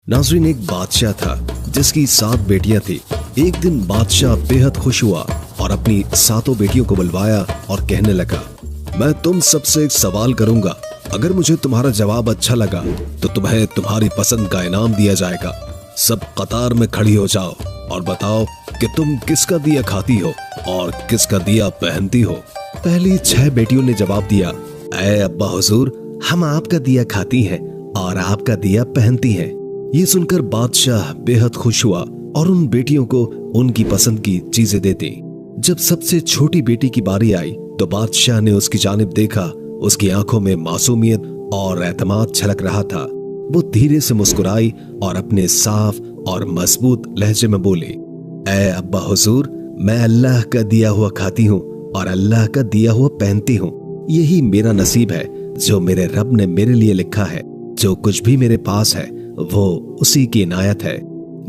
नाज़रीन, एक बादशाह था जिसकी 7 बेटियां थी। एक दिन बादशाह बेहद खुश हुआ और अपनी 7 बेटियों को बुलवाया और कहने लगा, मैं तुम सबसे एक सवाल करूंगा। अगर मुझे तुम्हारा जवाब अच्छा लगा तो तुम्हें तुम्हारी पसंद का इनाम दिया जाएगा। सब कतार में खड़ी हो जाओ और बताओ कि तुम किसका दिया खाती हो और किसका दिया पहनती हो। पहली 6 बेटियों ने जवाब दिया, ऐ अब्बा हुजूर, हम आपका दिया खाती हैं और आपका दिया पहनती हैं। ये सुनकर बादशाह बेहद खुश हुआ और उन बेटियों को उनकी पसंद की चीजें दे दी। जब सबसे छोटी बेटी की बारी आई तो बादशाह ने उसकी जानिब देखा। उसकी आंखों में मासूमियत और एतमाद छलक रहा था। वो धीरे से मुस्कुराई और अपने साफ और मजबूत लहजे में बोली, ऐ अब्बा हुजूर, मैं अल्लाह का दिया हुआ खाती हूँ और अल्लाह का दिया हुआ पहनती हूँ। यही मेरा नसीब है जो मेरे रब ने मेरे लिए लिखा है। जो कुछ भी मेरे पास है वो उसी की इनायत है।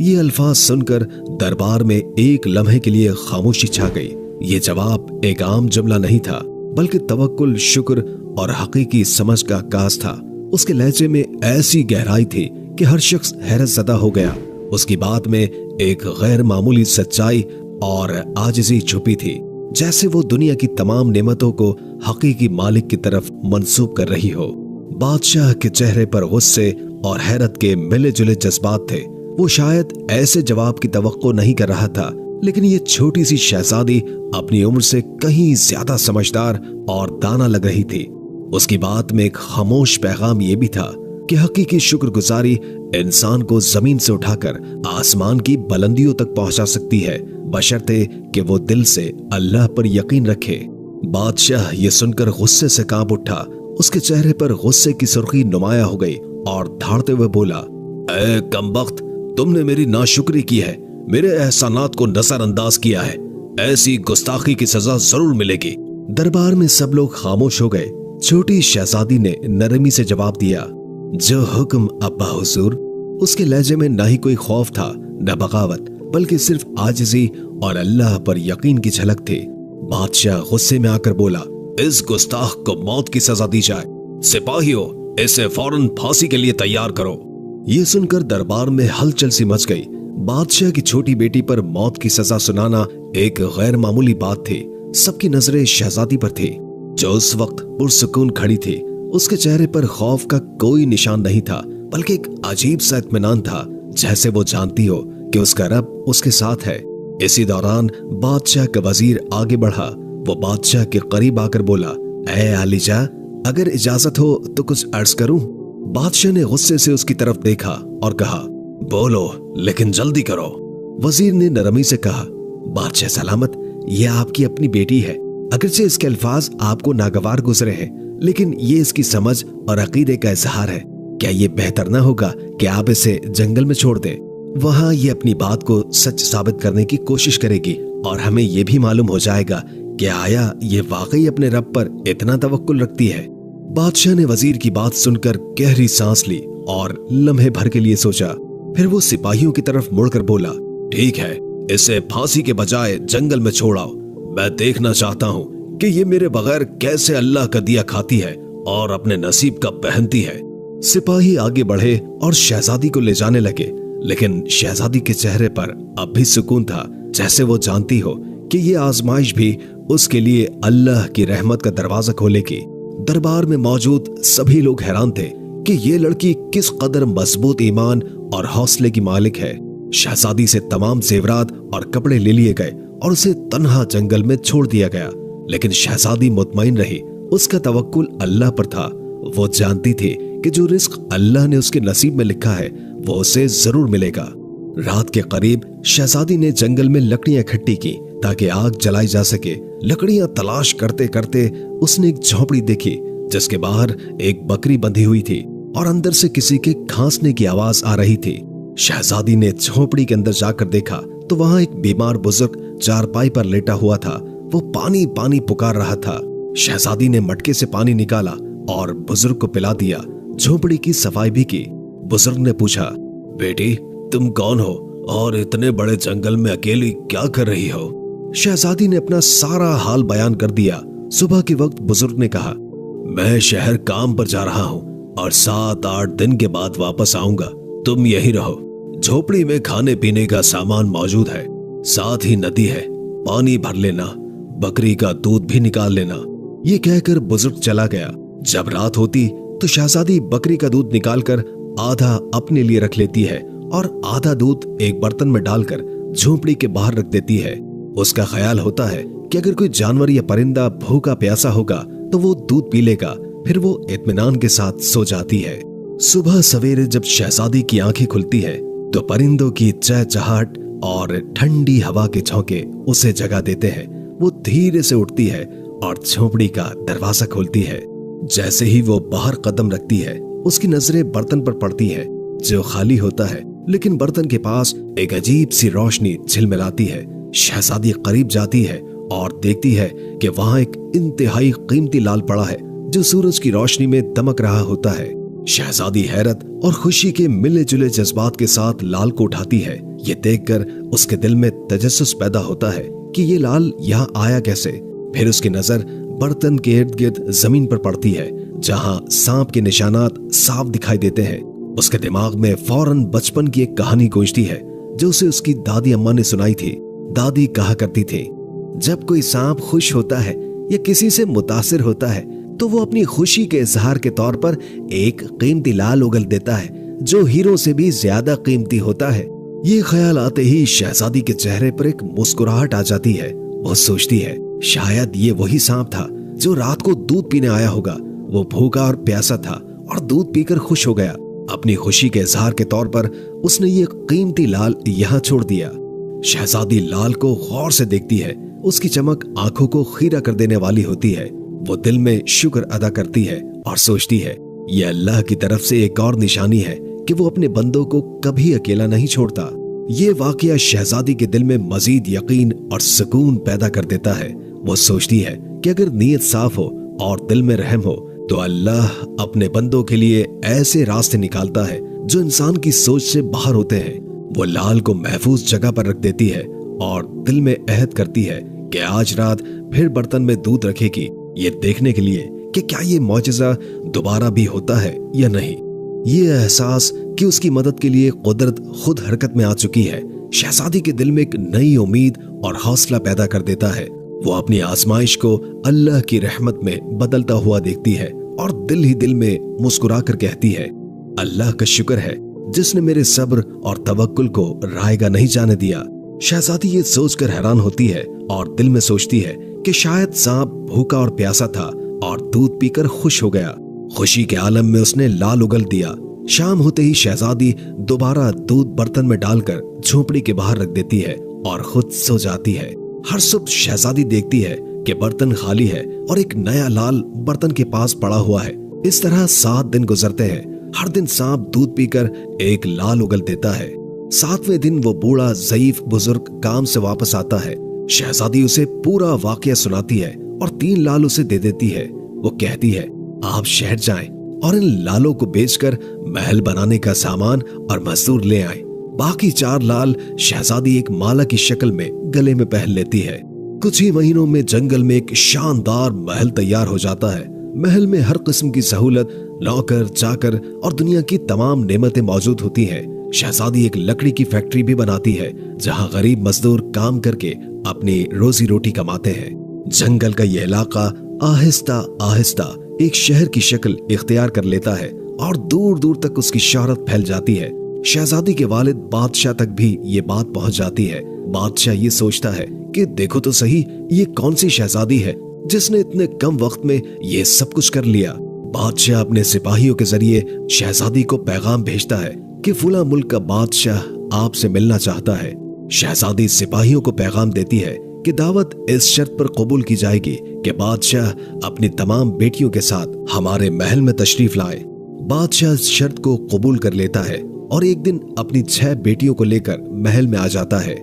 ये अल्फाज सुनकर दरबार में एक लम्हे के लिए खामोशी छा गई। ये जवाब एक आम जुमला नहीं था, बल्कि तवक्कुल, शुक्र और हकीकी समझ का आगाज था। उसके लहजे में ऐसी गहराई थी कि हर शख्स हैरत ज़दा हो गया। उसकी बात में एक गैर मामूली सच्चाई और आजिज़ी छुपी थी, जैसे वो दुनिया की तमाम नेमतों को हकीकी मालिक की तरफ मंसूब कर रही हो। बादशाह के चेहरे पर गुस्से और हैरत के मिले जुले जज्बात थे। वो शायद ऐसे जवाब की तवक्को नहीं कर रहा था, लेकिन ये छोटी सी शहजादी अपनी उम्र से कहीं ज्यादा समझदार और दाना लग रही थी। उसकी बात में एक खामोश पैगाम ये भी था कि हकीकी शुक्रगुजारी इंसान को जमीन से उठाकर आसमान की बुलंदियों तक पहुंचा सकती है, बशर्ते कि वो दिल से अल्लाह पर यकीन रखे। बादशाह ये सुनकर गुस्से से कांप उठा। उसके चेहरे पर गुस्से की सुर्खी नुमाया हो गई और धाड़ते हुए बोला, ऐ कमबख्त, तुमने मेरी नाशुक्री की है, मेरे एहसानात को नजरअंदाज किया है। ऐसी गुस्ताखी की सजा जरूर मिलेगी। दरबार में सब लोग खामोश हो गए। छोटी शहजादी ने नरमी से जवाब दिया, जो हुक्म अब्बा हुजूर। उसके लहजे में न ही कोई खौफ था न बगावत, बल्कि सिर्फ आजिज़ी और अल्लाह पर यकीन की झलक थी। बादशाह गुस्से में आकर बोला, इस गुस्ताख को मौत की सजा दी जाए। सिपाहियों, इसे फौरन फांसी के लिए तैयार करो। ये सुनकर दरबार में हलचल सी मच गई। बादशाह की छोटी बेटी पर मौत की सजा सुनाना एक गैर मामूली बात थी। सबकी नजरें शहजादी पर थी, जो उस वक्त पुरसुकून खड़ी थी। उसके चेहरे पर खौफ का कोई निशान नहीं था, बल्कि एक अजीब सा इत्मीनान था, जैसे वो जानती हो कि उसका रब उसके साथ है। इसी दौरान बादशाह का वजीर आगे बढ़ा। वो बादशाह के करीब आकर बोला, ऐ आलिजा, अगर इजाजत हो तो कुछ अर्ज करूं? बादशाह ने गुस्से से उसकी तरफ देखा और कहा, बोलो, लेकिन जल्दी करो। वजीर ने नरमी से कहा, बादशाह सलामत, ये आपकी अपनी बेटी है। अगरचे इसके अल्फाज आपको नागवार गुजरे हैं, लेकिन ये इसकी समझ और अकीदे का इजहार है। क्या ये बेहतर ना होगा कि आप इसे जंगल में छोड़ दें? वहां ये अपनी बात को सच साबित करने की कोशिश करेगी और हमें ये भी मालूम हो जाएगा कि आया ये वाकई अपने रब पर इतना तवक्कुल रखती है। बादशाह ने वजीर की बात सुनकर गहरी सांस ली और लम्हे भर के लिए सोचा। फिर वो सिपाहियों की तरफ मुड़कर बोला, ठीक है, इसे फांसी के बजाय जंगल में छोड़ाओ। मैं देखना चाहता हूँ कि ये मेरे बगैर कैसे अल्लाह का दिया खाती है और अपने नसीब का पहनती है। सिपाही आगे बढ़े और शहजादी को ले जाने लगे, लेकिन शहजादी के चेहरे पर अब भी सुकून था, जैसे वो जानती हो कि ये आजमाइश भी उसके लिए अल्लाह की रहमत का दरवाजा खोलेगी। दरबार में मौजूद सभी लोग हैरान थे कि ये लड़की किस कदर मजबूत ईमान और हौसले की मालिक है। शहजादी से तमाम जेवरात और कपड़े ले लिए गए और उसे तन्हा जंगल में छोड़ दिया गया, लेकिन शहजादी मुतमईन रही। उसका तवक्कुल अल्लाह पर था। वो जानती थी कि जो रिस्क अल्लाह ने उसके नसीब में लिखा है वो उसे जरूर मिलेगा। रात के करीब शहजादी ने जंगल में लकड़ियां इकट्ठी की ताकि आग जलाई जा सके। लकड़ियां तलाश करते करते उसने एक झोपड़ी देखी, जिसके बाहर एक बकरी बंधी हुई थी और अंदर से किसी के खांसने की आवाज आ रही थी। शहजादी ने झोपड़ी के अंदर जाकर देखा तो वहां एक बीमार बुजुर्ग चारपाई पर लेटा हुआ था। वो पानी पानी पुकार रहा था। शहजादी ने मटके से पानी निकाला और बुजुर्ग को पिला दिया। झोपड़ी की सफाई भी की। बुजुर्ग ने पूछा, बेटी, तुम कौन हो और इतने बड़े जंगल में अकेली क्या कर रही हो? शहजादी ने अपना सारा हाल बयान कर दिया। सुबह के वक्त बुजुर्ग ने कहा, मैं शहर काम पर जा रहा हूँ और 7-8 दिन के बाद वापस आऊंगा। तुम यहीं रहो, झोपड़ी में खाने पीने का सामान मौजूद है, साथ ही नदी है, पानी भर लेना, बकरी का दूध भी निकाल लेना। ये कहकर बुजुर्ग चला गया। जब रात होती तो शहजादी बकरी का दूध निकालकर आधा अपने लिए रख लेती है और आधा दूध एक बर्तन में डालकर झोपड़ी के बाहर रख देती है। उसका ख्याल होता है कि अगर कोई जानवर या परिंदा भूखा प्यासा होगा तो वो दूध पी लेगा, फिर वो इत्मीनान के साथ सो जाती है। सुबह सवेरे जब शहजादी की आंखें खुलती है तो परिंदों की चहचहाट और ठंडी हवा के झोंके उसे जगा देते हैं। वो धीरे से उठती है और झोपड़ी का दरवाजा खोलती है। जैसे ही वो बाहर कदम रखती है, उसकी नजरें बर्तन पर पड़ती है जो खाली होता है, लेकिन बर्तन के पास एक अजीब सी रोशनी झिलमिलाती है। शहजादी करीब जाती है और देखती है कि वहां एक इंतहाई कीमती लाल पड़ा है जो सूरज की रोशनी में दमक रहा होता है। शहजादी हैरत और खुशी के मिले जुले जज्बात के साथ लाल को उठाती है। ये देखकर उसके दिल में तजस्सुस पैदा होता है कि ये लाल यहाँ आया कैसे। फिर उसकी नजर बर्तन के इर्द गिर्द जमीन पर पड़ती है जहां सांप के निशानात साफ दिखाई देते हैं। उसके दिमाग में फौरन बचपन की एक कहानी गूंजती है जो उसे उसकी दादी अम्मा ने सुनाई थी। दादी कहा करती थी, जब कोई सांप खुश होता है या किसी से मुतासिर होता है तो वो अपनी खुशी के इजहार के तौर पर एक कीमती लाल उगल देता है जो हीरो से भी ज्यादा कीमती होता है। ये ख्याल आते ही शहजादी के चेहरे पर एक मुस्कुराहट आ जाती है। वो सोचती है शायद ये वही सांप था जो रात को दूध पीने आया होगा। वो भूखा और प्यासा था और दूध पीकर खुश हो गया। अपनी खुशी के इजहार के तौर पर उसने ये कीमती लाल यहाँ छोड़ दिया। शहजादी लाल को गौर से देखती है। उसकी चमक आंखों को खीरा कर देने वाली होती है। वो दिल में शुक्र अदा करती है और सोचती है ये अल्लाह की तरफ से एक और निशानी है कि वो अपने बंदों को कभी अकेला नहीं छोड़ता। ये वाकया शहजादी के दिल में मजीद यकीन और सुकून पैदा कर देता है। वो सोचती है कि अगर नीयत साफ हो और दिल में रहम हो तो अल्लाह अपने बंदों के लिए ऐसे रास्ते निकालता है जो इंसान की सोच से बाहर होते हैं। वो लाल को महफूज जगह पर रख देती है और दिल में अहद करती है कि आज रात फिर बर्तन में दूध रखेगी, ये देखने के लिए कि क्या ये मौजज़ा दोबारा भी होता है या नहीं। ये एहसास कि उसकी मदद के लिए कुदरत खुद हरकत में आ चुकी है शहजादी के दिल में एक नई उम्मीद और हौसला पैदा कर देता है। वो अपनी आजमाइश को अल्लाह की रहमत में बदलता हुआ देखती है और दिल ही दिल में मुस्कुरा कर कहती है, अल्लाह का शुक्र है जिसने मेरे सब्र और तवक्कुल को रायगा नहीं जाने दिया। शहजादी ये सोचकर हैरान होती है और दिल में सोचती है कि शायद सांप भूखा और प्यासा था और दूध पीकर खुश हो गया। खुशी के आलम में उसने लाल उगल दिया। शाम होते ही शहजादी दोबारा दूध बर्तन में डालकर झोपड़ी के बाहर रख देती है और खुद सो जाती है। हर सुबह शहजादी देखती है कि बर्तन खाली है और एक नया लाल बर्तन के पास पड़ा हुआ है। इस तरह 7 दिन गुजरते हैं। हर दिन सांप दूध पीकर एक लाल उगल देता है। 7वें दिन वो बूढ़ा ज़ईफ बुजुर्ग काम से वापस आता है। शहजादी उसे पूरा वाकया सुनाती है और 3 लाल उसे दे देती है। वो कहती है, आप शहर जाएं और इन लालों को बेचकर महल बनाने का सामान और मजदूर ले आएं। बाकी 4 लाल शहजादी एक माला की शक्ल में गले में पहन लेती है। कुछ ही महीनों में जंगल में एक शानदार महल तैयार हो जाता है। महल में हर किस्म की सहूलत, नौकर चाकर और दुनिया की तमाम नेमतें मौजूद होती हैं। शहजादी एक लकड़ी की फैक्ट्री भी बनाती है जहां गरीब मजदूर काम करके अपनी रोजी रोटी कमाते हैं। जंगल का यह इलाका आहिस्ता आहिस्ता एक शहर की शक्ल इख्तियार कर लेता है और दूर दूर तक उसकी शोहरत फैल जाती है। शहजादी के वालिद बादशाह तक भी ये बात पहुंच जाती है। बादशाह ये सोचता है कि देखो तो सही, ये कौन सी शहजादी है जिसने इतने कम वक्त में ये सब कुछ कर लिया। बादशाह अपने सिपाहियों के जरिए शहजादी को पैगाम भेजता है कि फुला मुल्क का बादशाह आपसे मिलना चाहता है। शहजादी सिपाहियों को पैगाम देती है कि दावत इस शर्त पर कबूल की जाएगी कि बादशाह अपनी तमाम बेटियों के साथ हमारे महल में तशरीफ लाए। बादशाह इस शर्त को कबूल कर लेता है और एक दिन अपनी 6 बेटियों को लेकर महल में आ जाता है।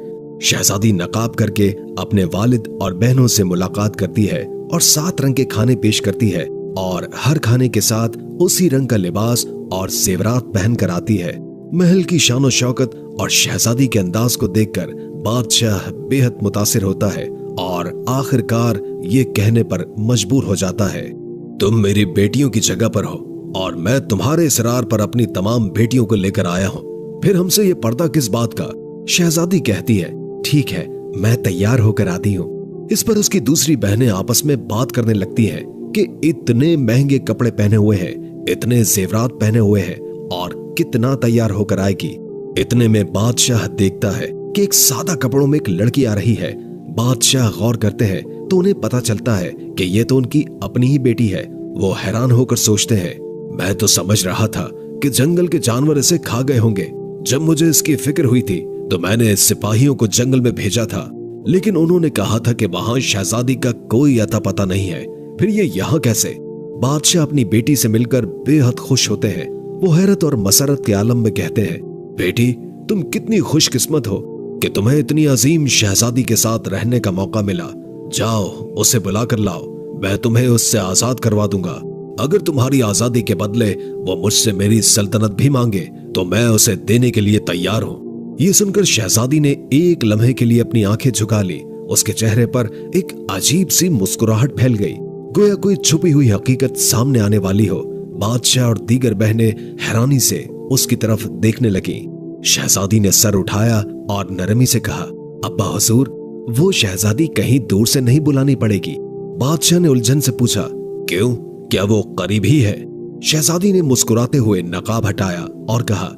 शहजादी नकाब करके अपने वालिद और बहनों से मुलाकात करती है और 7 रंग के खाने पेश करती है और हर खाने के साथ उसी रंग का लिबास और जेवरात पहन कर आती है। महल की शान और शौकत और शहजादी के अंदाज को देखकर बादशाह बेहद मुतासिर होता है और आखिरकार ये कहने पर मजबूर हो जाता है, तुम मेरी बेटियों की जगह पर हो और मैं तुम्हारे इसरार पर अपनी तमाम बेटियों को लेकर आया हूँ। फिर हमसे ये पर्दा किस बात का? शहजादी कहती है, ठीक है, मैं तैयार होकर आती हूँ। इस पर उसकी दूसरी बहनें आपस में बात करने लगती हैं कि इतने महंगे कपड़े पहने हुए हैं, इतने जेवरात पहने हुए हैं और कितना तैयार होकर आएगी। इतने में बादशाह देखता है कि एक सादा कपड़ों में एक लड़की आ रही है। बादशाह गौर करते हैं तो उन्हें पता चलता है कि ये तो उनकी अपनी ही बेटी है। वो हैरान होकर सोचते हैं, मैं तो समझ रहा था कि जंगल के जानवर इसे खा गए होंगे। जब मुझे इसकी फिक्र हुई थी तो मैंने सिपाहियों को जंगल में भेजा था, लेकिन उन्होंने कहा था कि वहां शहजादी का कोई अता पता नहीं है। फिर ये यहाँ कैसे? बादशाह अपनी बेटी से मिलकर बेहद खुश होते हैं। वो हैरत और मसरत के आलम में कहते हैं, बेटी, तुम कितनी खुशकिस्मत हो कि तुम्हें इतनी अजीम शहजादी के साथ रहने का मौका मिला। जाओ, उसे बुला कर लाओ, मैं तुम्हें उससे आजाद करवा दूंगा। अगर तुम्हारी आजादी के बदले वो मुझसे मेरी सल्तनत भी मांगे तो मैं उसे देने के लिए तैयार हूँ। ये सुनकर शहजादी ने एक लम्हे के लिए अपनी आंखें झुका ली। उसके चेहरे पर एक अजीब सी मुस्कुराहट फैल गई, गोया कोई छुपी हुई हकीकत सामने आने वाली हो। बादशाह और दीगर बहनें हैरानी से उसकी तरफ देखने लगी। शहजादी ने सर उठाया और नरमी से कहा, अब्बा हुजूर, वो शहजादी कहीं दूर से नहीं बुलानी पड़ेगी। बादशाह ने उलझन से पूछा, क्यों, क्या वो करीब ही है? शहजादी ने मुस्कुराते हुए नकाब हटाया और कहा,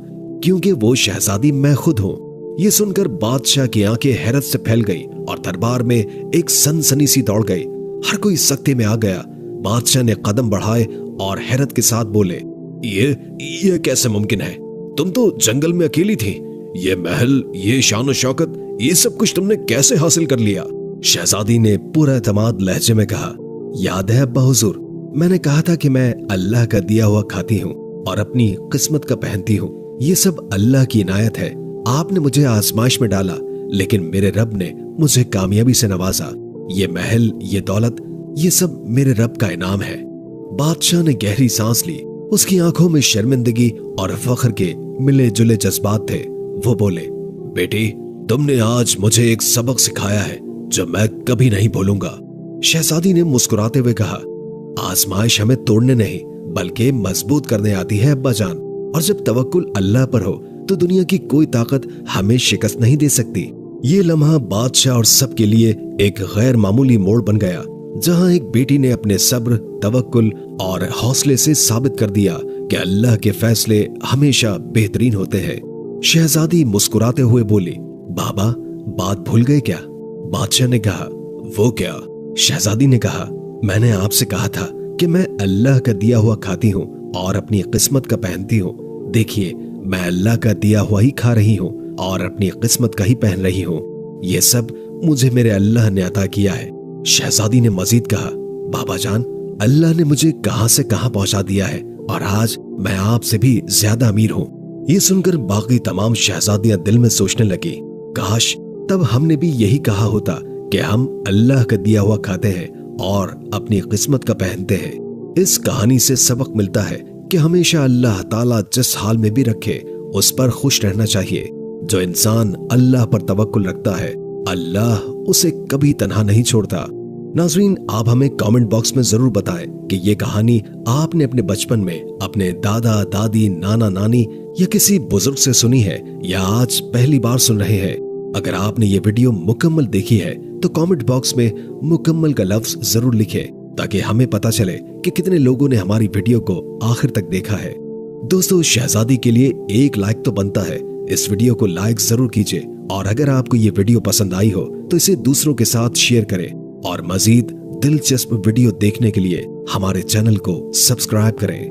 क्योंकि वो शहजादी मैं खुद हूँ। ये सुनकर बादशाह की आंखें हैरत से फैल गई और दरबार में एक सनसनी सी दौड़ गई। हर कोई सख्ते में आ गया। बादशाह ने कदम बढ़ाए और हैरत के साथ बोले, ये कैसे मुमकिन है? तुम तो जंगल में अकेली थी। ये महल, ये शान और शौकत, ये सब कुछ तुमने कैसे हासिल कर लिया? शहजादी ने पूरा एतमाद लहजे में कहा, याद है अब्बा हुजूर, मैंने कहा था कि मैं अल्लाह का दिया हुआ खाती हूँ और अपनी किस्मत का पहनती हूँ। ये सब अल्लाह की इनायत है। आपने मुझे आजमाइश में डाला, लेकिन मेरे रब ने मुझे कामयाबी से नवाजा। ये महल, ये दौलत, ये सब मेरे रब का इनाम है। बादशाह ने गहरी सांस ली। उसकी आंखों में शर्मिंदगी और फख्र के मिले जुले जज्बात थे। वो बोले, बेटी, तुमने आज मुझे एक सबक सिखाया है जो मैं कभी नहीं भूलूंगा। शहजादी ने मुस्कुराते हुए कहा, आजमाइश हमें तोड़ने नहीं बल्कि मजबूत करने आती है अब्बा जान, और जब तवक्कुल अल्लाह पर हो तो दुनिया की कोई ताकत हमें शिकस्त नहीं दे सकती। ये लम्हा बादशाह और सबके लिए एक गैर मामूली मोड़ बन गया, जहां एक बेटी ने अपने सब्र, तवक्कुल और हौसले से साबित कर दिया कि अल्लाह के फैसले हमेशा बेहतरीन होते हैं। शहजादी मुस्कुराते हुए बोली, बाबा, बात भूल गए क्या? बादशाह ने कहा, वो क्या? शहजादी ने कहा, मैंने आपसे कहा था कि मैं अल्लाह का दिया हुआ खाती हूँ और अपनी किस्मत का पहनती हूँ। देखिए, मैं अल्लाह का दिया हुआ ही खा रही हूँ और अपनी किस्मत का ही पहन रही हूँ। ये सब मुझे मेरे अल्लाह ने अता किया है। शहजादी ने मजीद कहा, बाबा जान, अल्लाह ने मुझे कहां से कहां पहुंचा दिया है और आज मैं आपसे भी ज्यादा अमीर हूँ। ये सुनकर बाकी तमाम शहजादियां दिल में सोचने लगी, काश तब हमने भी यही कहा होता कि हम अल्लाह का दिया हुआ खाते हैं और अपनी किस्मत का पहनते हैं। इस कहानी से सबक मिलता है कि हमेशा अल्लाह ताला जिस हाल में भी रखे उस पर खुश रहना चाहिए। जो इंसान अल्लाह पर तवक्कुल रखता है, अल्लाह उसे कभी तन्हा नहीं छोड़ता। नाज़रीन, आप हमें कमेंट बॉक्स में जरूर बताएं कि ये कहानी आपने अपने बचपन में अपने दादा दादी, नाना नानी या किसी बुजुर्ग से सुनी है या आज पहली बार सुन रहे हैं। अगर आपने ये वीडियो मुकम्मल देखी है तो कमेंट बॉक्स में मुकम्मल का लफ्ज जरूर लिखें ताकि हमें पता चले कि कितने लोगों ने हमारी वीडियो को आखिर तक देखा है। दोस्तों, शहजादी के लिए एक लाइक तो बनता है। इस वीडियो को लाइक जरूर कीजिए और अगर आपको ये वीडियो पसंद आई हो तो इसे दूसरों के साथ शेयर करें और मजीद दिलचस्प वीडियो देखने के लिए हमारे चैनल को सब्सक्राइब करें।